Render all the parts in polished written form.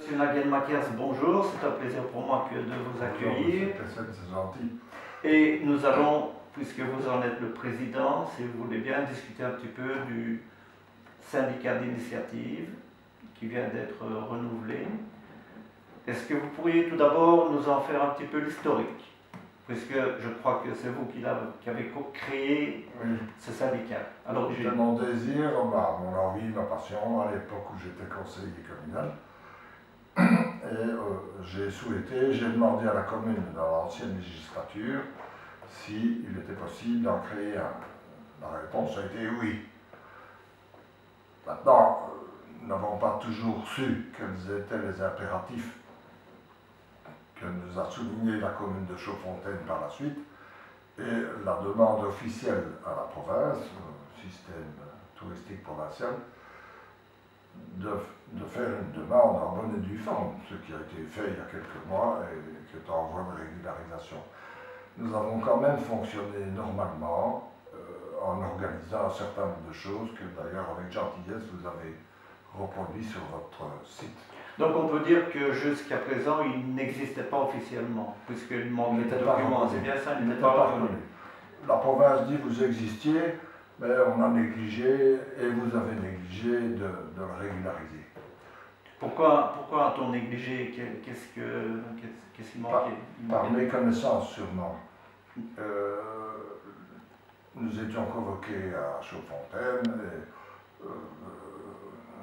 Monsieur Naguen Makias, bonjour, c'est un plaisir pour moi de vous accueillir. C'est gentil. Et nous allons, puisque vous en êtes le président, si vous voulez bien, discuter un petit peu du syndicat d'initiative qui vient d'être renouvelé. Est-ce que vous pourriez tout d'abord nous en faire un petit peu l'historique? Puisque je crois que c'est vous qui avez créé ce syndicat. Alors, c'était mon désir, mon envie, ma passion à l'époque où j'étais conseiller communal. Et j'ai demandé à la commune dans l'ancienne législature s'il était possible d'en créer un. La réponse a été oui. Maintenant, nous n'avons pas toujours su quels étaient les impératifs que nous a souligné la commune de Chaudfontaine par la suite, et la demande officielle à la province, au système touristique provincial, de faire une demande en bonne et due forme, ce qui a été fait il y a quelques mois et qui est en voie de régularisation. Nous avons quand même fonctionné normalement en organisant un certain nombre de choses que d'ailleurs avec gentillesse vous avez reproduit sur votre site. Donc on peut dire que jusqu'à présent il n'existait pas officiellement, puisqu'il manquait de documents, c'est bien ça, il n'était pas reconnu. La province dit vous existiez, mais on a négligé et vous avez négligé de le régulariser. Pourquoi a-t-on négligé? Qu'est-ce qui manquait? Par méconnaissance sûrement. Nous étions convoqués à Chaudfontaine et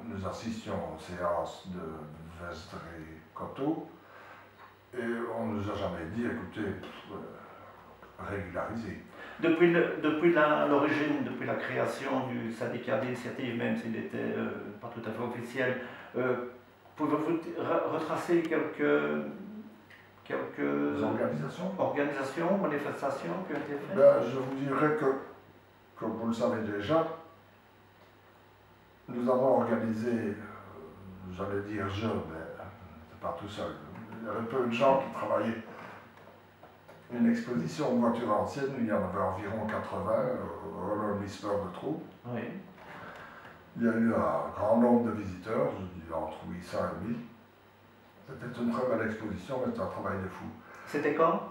nous assistions aux séances de Vestre et Coteau et on ne nous a jamais dit, écoutez, régulariser. Depuis l'origine, depuis la création du syndicat d'initiative, même s'il n'était pas tout à fait officiel, pouvez-vous retracer quelques organisations, manifestations qui ont été faites? Je vous dirais que, comme vous le savez déjà, nous avons organisé, j'allais dire je, mais c'est pas tout seul, il y avait peu de gens qui travaillaient. Une exposition de voitures anciennes, il y en avait environ 80, Roland-Lisper de Trou. Oui. Il y a eu un grand nombre de visiteurs, je dis entre 800 et 1000. C'était une très belle exposition, mais c'était un travail de fou. C'était quand?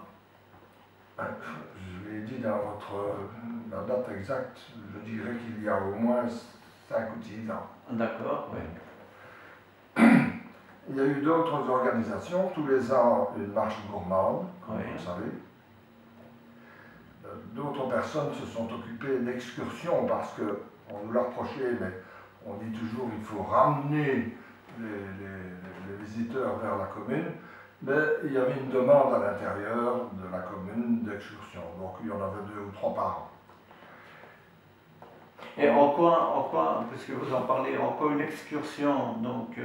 Je l'ai dit dans la date exacte, je dirais qu'il y a au moins 5 ou 6 ans. D'accord, oui. Il y a eu d'autres organisations, tous les ans une marche gourmande, comme vous le savez. D'autres personnes se sont occupées d'excursions parce qu'on nous l'a reproché, mais on dit toujours qu'il faut ramener les visiteurs vers la commune. Mais il y avait une demande à l'intérieur de la commune d'excursion, donc il y en avait 2 ou 3 par an. Et en quoi, puisque vous en parlez, en quoi une excursion donc,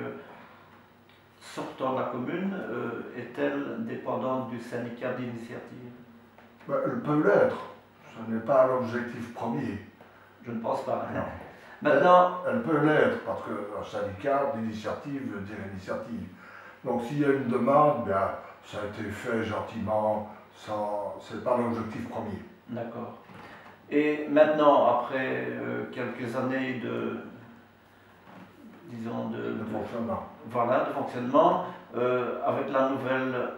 sortant de la commune est-elle dépendante du syndicat d'initiative? Elle peut l'être, ce n'est pas l'objectif premier. Je ne pense pas. Non. Maintenant, elle peut l'être, parce qu'un syndicat d'initiative veut dire initiative. Donc s'il y a une demande, bien, ça a été fait gentiment, ce n'est pas l'objectif premier. D'accord. Et maintenant, après quelques années de fonctionnement. Voilà, de fonctionnement, avec la nouvelle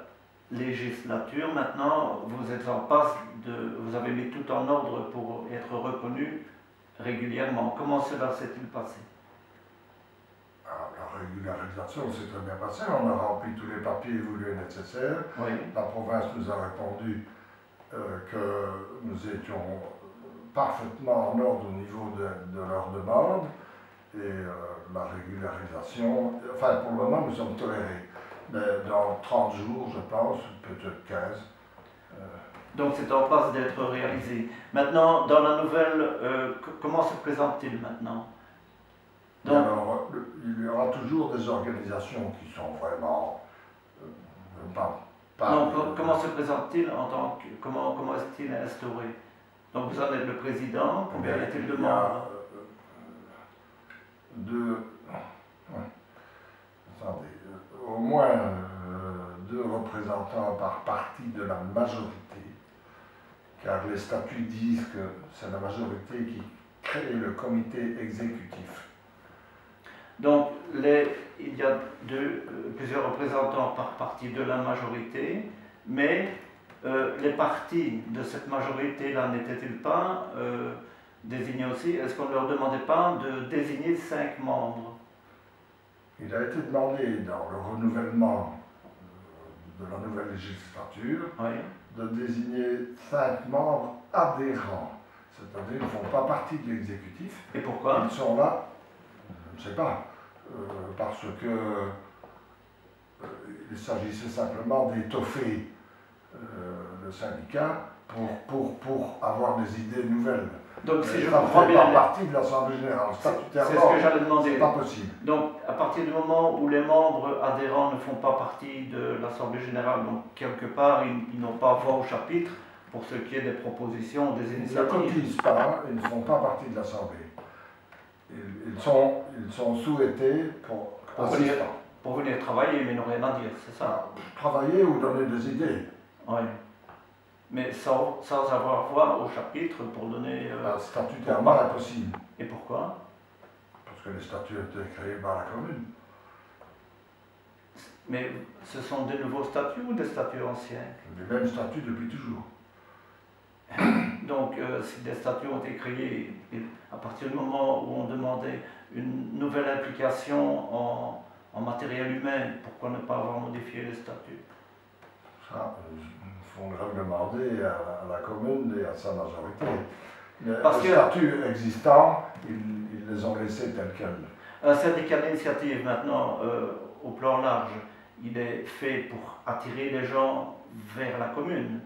législature, maintenant, vous êtes en passe vous avez mis tout en ordre pour être reconnu régulièrement. Comment cela s'est-il passé? La régularisation s'est très bien passée, on a rempli tous les papiers voulus et nécessaires. Oui. La province nous a répondu que nous étions parfaitement en ordre au niveau de leur demande et la régularisation, enfin pour le moment nous sommes tolérés, mais dans 30 jours je pense, peut-être 15. Donc c'est en passe d'être réalisé. Maintenant, dans la nouvelle, comment se présente-t-il maintenant? Donc, alors, il y aura toujours des organisations qui sont vraiment non, comment se présente-t-il en tant que... Comment est-il instauré? Donc vous en êtes le président, combien y a-t-il de membres? Attendez, au moins 2 représentants par parti de la majorité, car les statuts disent que c'est la majorité qui crée le comité exécutif. Donc, il y a plusieurs représentants par parti de la majorité, mais les partis de cette majorité-là n'étaient-ils pas désignés aussi? Est-ce qu'on ne leur demandait pas de désigner 5 membres? Il a été demandé dans le renouvellement de la nouvelle législature de désigner 5 membres adhérents, c'est-à-dire qu'ils ne font pas partie de l'exécutif. Et pourquoi? Ils sont là, je ne sais pas, parce que il s'agissait simplement d'étoffer le syndicat pour avoir des idées nouvelles. Donc, si je ça ne comprends fait bien, pas partie de l'Assemblée générale. Statutairement, c'est ce que j'allais demander. c'est pas possible. Donc, à partir du moment où les membres adhérents ne font pas partie de l'Assemblée générale, donc quelque part, ils n'ont pas voix au chapitre pour ce qui est des propositions, des Ils ne initiatives. cotisent pas, ils ne font pas partie de l'Assemblée. Ils sont souhaités pour venir travailler, mais ils n'ont rien à dire, c'est ça? Travailler ou donner des idées. Oui. Mais sans avoir voix au chapitre pour donner... statutairement impossible. Et pourquoi? Parce que les statuts ont été créés par la commune. Mais ce sont des nouveaux statuts ou des statuts anciens? Les mêmes statuts depuis toujours. Donc, si des statuts ont été créés, à partir du moment où on demandait une nouvelle implication en matériel humain, pourquoi ne pas avoir modifié les statuts? Ça, il faut le demander à la commune et à sa majorité. Mais les statuts existants, ils les ont laissés tels quels. Un syndicat d'initiative maintenant, au plan large, il est fait pour attirer les gens vers la commune.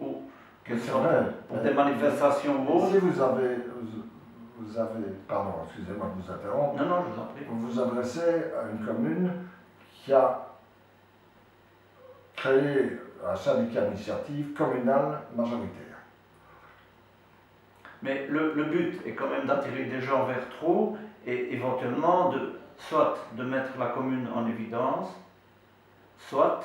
Ou que ce soit pour des manifestations ou autres. Si vous avez, pardon, excusez-moi de vous interrompre. Non, non, je vous en prie. Vous vous adressez à une commune qui a créé un syndicat d'initiative communal majoritaire. Mais le but est quand même d'attirer des gens vers Trou et éventuellement soit de mettre la commune en évidence, soit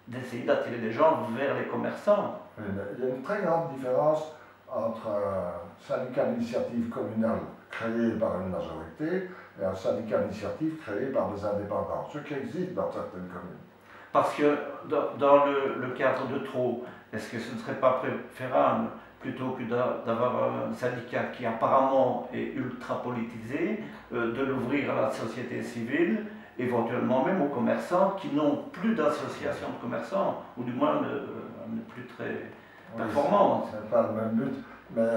d'essayer d'attirer des gens vers les commerçants. Il y a une très grande différence entre un syndicat d'initiative communale créé par une majorité et un syndicat d'initiative créé par des indépendants, ce qui existe dans certaines communes. Parce que dans le cadre de Trou, est-ce que ce ne serait pas préférable, plutôt que d'avoir un syndicat qui apparemment est ultra politisé, de l'ouvrir à la société civile, éventuellement même aux commerçants qui n'ont plus d'association de commerçants, ou du moins ne plus très performantes. Ce n'est pas le même but, mais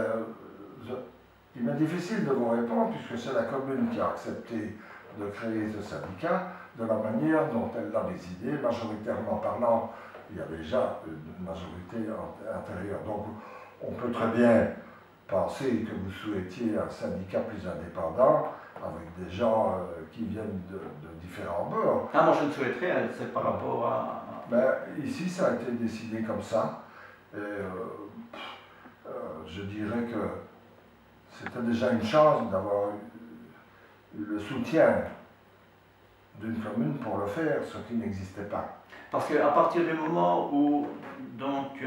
il m'est difficile de vous répondre puisque c'est la commune qui a accepté de créer ce syndicat de la manière dont elle l'a décidé, majoritairement parlant. Il y a déjà une majorité intérieure. Donc on peut très bien penser que vous souhaitiez un syndicat plus indépendant avec des gens qui viennent de différents bords. Ah, moi je ne souhaiterais, c'est par rapport à... Ben, ici ça a été décidé comme ça. Et, je dirais que c'était déjà une chance d'avoir eu le soutien d'une commune pour le faire, ce qui n'existait pas. Parce qu'à partir du moment où donc,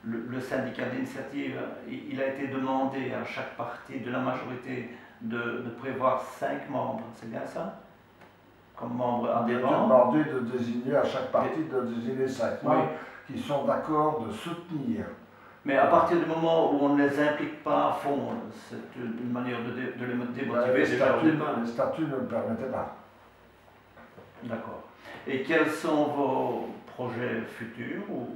le syndicat d'initiative, il a été demandé à chaque parti de la majorité de prévoir 5 membres, c'est bien ça? Comme membres adhérents. Il a demandé de désigner à chaque parti de désigner 5 membres qui sont d'accord de soutenir. Mais à partir du moment où on ne les implique pas à fond, c'est une manière de les démotiver. Les statuts ne le permettaient pas. D'accord. Et quels sont vos projets futurs ou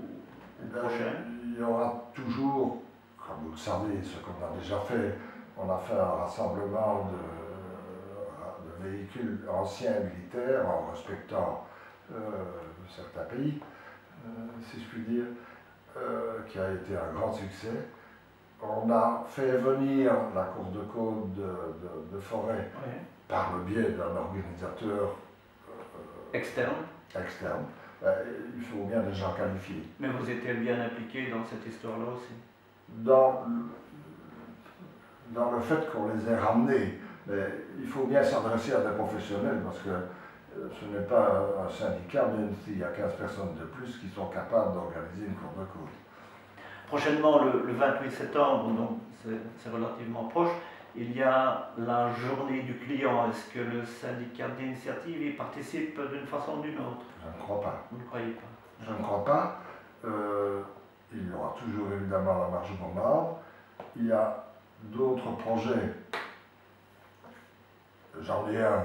prochains? Il y aura toujours, comme vous le savez, ce qu'on a déjà fait, on a fait un rassemblement de véhicules anciens militaires en respectant certains pays, si je puis dire, qui a été un grand succès. On a fait venir la course de côte de Forêt par le biais d'un organisateur externe. Il faut bien des gens qualifiés. Mais vous étiez bien impliqué dans cette histoire-là aussi? Dans le fait qu'on les ait ramenés, mais il faut bien s'adresser à des professionnels parce que ce n'est pas un syndicat, même s'il y a 15 personnes de plus qui sont capables d'organiser une course de côte. Prochainement, le 28 septembre, donc c'est relativement proche, il y a la journée du client. Est-ce que le syndicat d'initiative y participe d'une façon ou d'une autre? Je ne crois pas. Vous ne croyez pas? Je ne crois pas. Il y aura toujours évidemment la marche gourmande. Il y a d'autres projets. J'en ai un.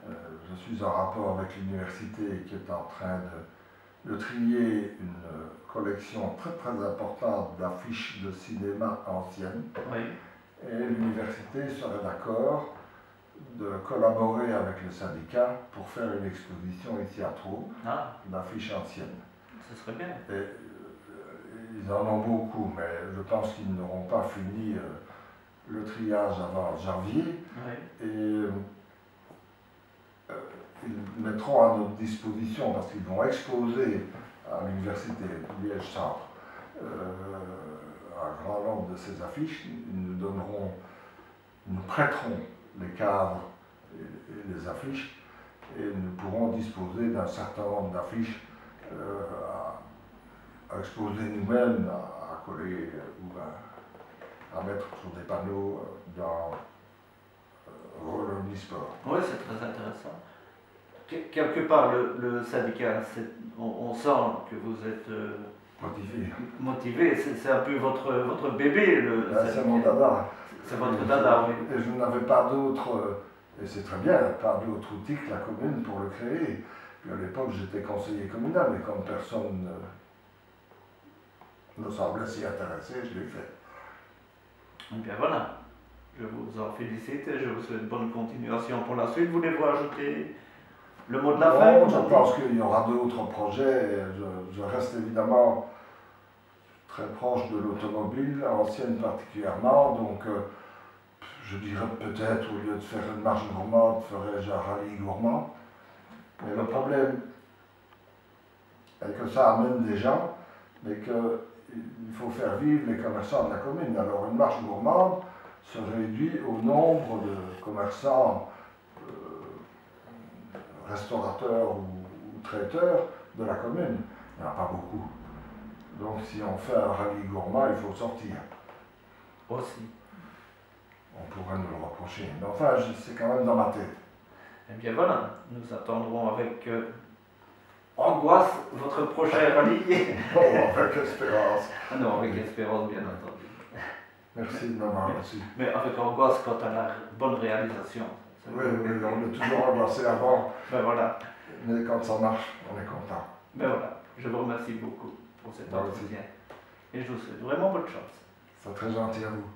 Je suis en rapport avec l'université qui est en train de trier une collection très très importante d'affiches de cinéma anciennes. Oui. Et l'université serait d'accord de collaborer avec le syndicat pour faire une exposition ici à Trou d'affiches anciennes. Ce serait bien. Et, ils en ont beaucoup, mais je pense qu'ils n'auront pas fini le triage avant janvier. Oui. Et ils mettront à notre disposition, parce qu'ils vont exposer à l'université Liège-Centre un grand nombre de ces affiches. Ils nous prêteront les cadres et les affiches, et nous pourrons disposer d'un certain nombre d'affiches à exposer nous-mêmes, à coller ou à mettre sur des panneaux dans Wallonie-Sport. Oui, c'est très intéressant. Quelque part, le syndicat, on sent que vous êtes motivé. C'est un peu votre bébé. C'est mon dada. C'est votre dada, oui. Et je n'avais pas d'autre, et c'est très bien, pas d'autre outil que la commune pour le créer. Puis à l'époque, j'étais conseiller communal, mais comme personne ne semblait s'y intéresser, je l'ai fait. Et bien voilà. Je vous en félicite et je vous souhaite bonne continuation pour la suite. Voulez-vous ajouter le mot de la fin? Non, je pense qu'il y aura d'autres projets. Je reste évidemment très proche de l'automobile, ancienne particulièrement. Donc, je dirais peut-être, au lieu de faire une marche gourmande, ferais-je un rallye gourmand. Mais le problème est que ça amène des gens, mais qu'il faut faire vivre les commerçants de la commune. Alors, une marche gourmande se réduit au nombre de commerçants, restaurateurs ou traiteurs de la commune. Il n'y en a pas beaucoup. Donc si on fait un rallye gourmand, il faut sortir. Aussi. On pourrait nous le reprocher. Mais enfin, c'est quand même dans ma tête. Eh bien voilà, nous attendrons avec angoisse votre prochain rallye. Oh, avec espérance. Ah non, avec espérance, bien entendu. Merci de m'avoir reçu. Mais avec angoisse quant à la bonne réalisation. Oui, on est toujours angoissé avant. Ben voilà. Mais quand ça marche, on est content. Ben voilà, je vous remercie beaucoup pour cet entretien. Et je vous souhaite vraiment bonne chance. C'est très gentil à vous.